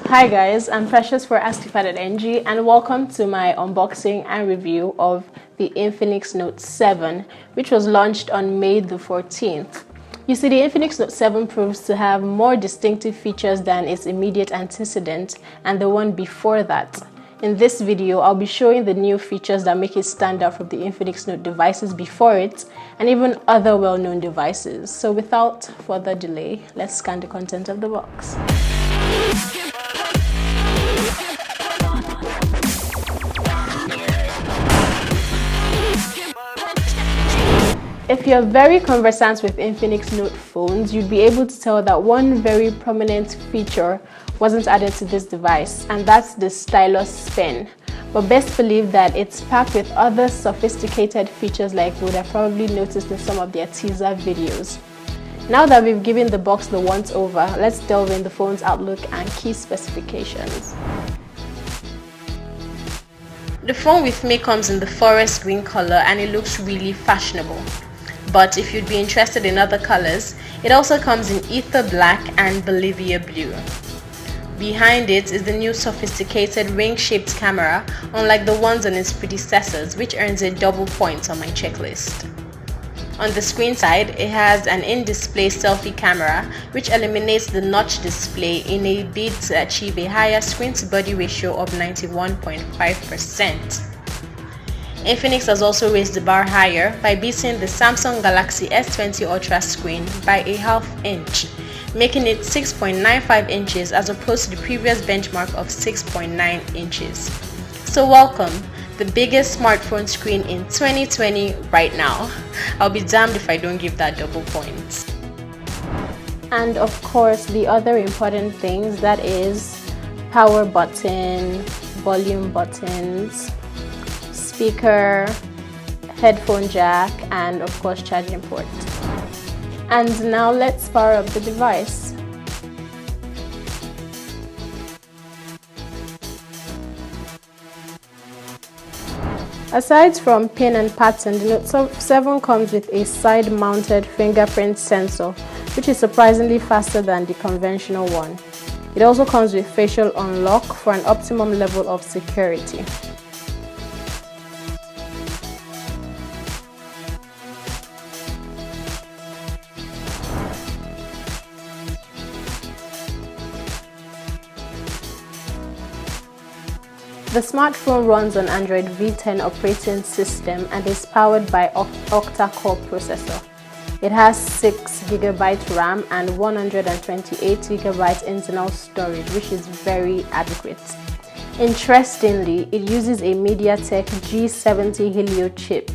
Hi guys, I'm Precious for AskIFA.ng and welcome to my unboxing and review of the Infinix Note 7, which was launched on May the 14th. You see, the Infinix Note 7 proves to have more distinctive features than its immediate antecedent and the one before that. In this video, I'll be showing the new features that make it stand out from the Infinix Note devices before it and even other well-known devices. So without further delay, let's scan the content of the box. If you're very conversant with Infinix Note phones, you'd be able to tell that one very prominent feature wasn't added to this device, and that's the stylus pen. But best believe that it's packed with other sophisticated features like you would have probably noticed in some of their teaser videos. Now that we've given the box the once over, let's delve in the phone's outlook and key specifications. The phone with me comes in the forest green color and it looks really fashionable. But if you'd be interested in other colors, it also comes in ether black and Bolivia blue. Behind it is the new sophisticated ring-shaped camera, unlike the ones on its predecessors, which earns a double point on my checklist. On the screen side, it has an in-display selfie camera, which eliminates the notch display in a bid to achieve a higher screen-to-body ratio of 91.5%. Infinix has also raised the bar higher by beating the Samsung Galaxy S20 Ultra screen by a ½ inch, making it 6.95 inches as opposed to the previous benchmark of 6.9 inches. So welcome, the biggest smartphone screen in 2020 right now. I'll be damned if I don't give that double points. And of course, the other important things, that is power button, volume buttons, speaker, headphone jack, and of course charging port. And now let's power up the device. Aside from pin and pattern, the Note 7 comes with a side-mounted fingerprint sensor, which is surprisingly faster than the conventional one. It also comes with facial unlock for an optimum level of security. The smartphone runs on Android V10 operating system and is powered by Octa-core processor. It has 6GB RAM and 128GB internal storage, which is very adequate. Interestingly, it uses a Mediatek G70 Helio chip,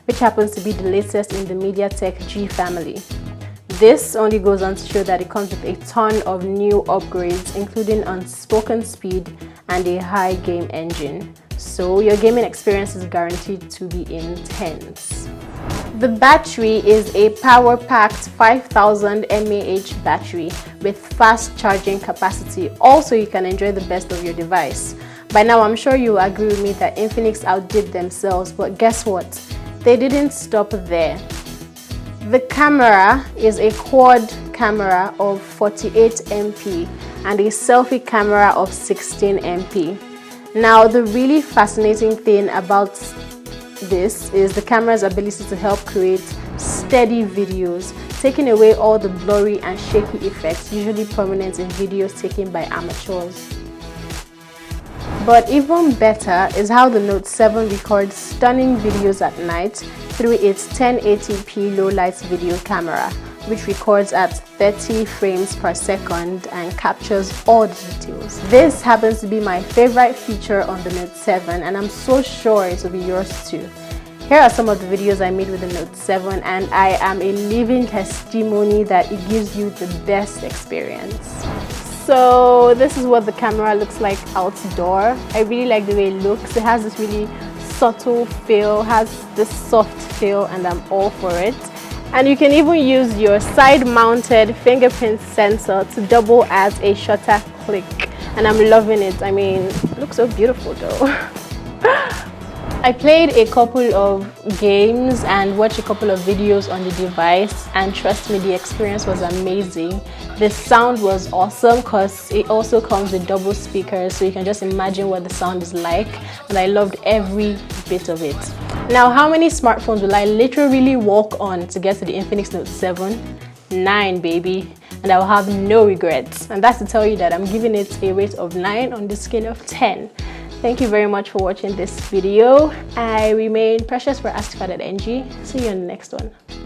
which happens to be the latest in the Mediatek G family. This only goes on to show that it comes with a ton of new upgrades, including unspoken speed and a high game engine. So your gaming experience is guaranteed to be intense. The battery is a power-packed 5000 mAh battery with fast charging capacity. Also, you can enjoy the best of your device. By now, I'm sure you will agree with me that Infinix outdid themselves, but guess what? They didn't stop there. The camera is a quad camera of 48MP and a selfie camera of 16MP. Now, the really fascinating thing about this is the camera's ability to help create steady videos, taking away all the blurry and shaky effects usually prominent in videos taken by amateurs. But even better is how the Note 7 records stunning videos at night through its 1080p low light video camera, which records at 30 frames per second and captures all the details. This happens to be my favorite feature on the Note 7, and I'm so sure it will be yours too. Here are some of the videos I made with the Note 7, and I am a living testimony that it gives you the best experience. So this is what the camera looks like outdoor. I really like the way it looks. It has this really subtle feel, has this soft feel, and I'm all for it. And you can even use your side-mounted fingerprint sensor to double as a shutter click. And I'm loving it. I mean, it looks so beautiful though. I played a couple of games and watched a couple of videos on the device, and trust me, the experience was amazing. The sound was awesome because it also comes with double speakers, so you can just imagine what the sound is like, and I loved every bit of it. Now, how many smartphones will I literally walk on to get to the Infinix Note 7? 9, baby, and I will have no regrets. And that's to tell you that I'm giving it a rate of 9 on the scale of 10. Thank you very much for watching this video. I remain precious for askfar.ng. See you on the next one.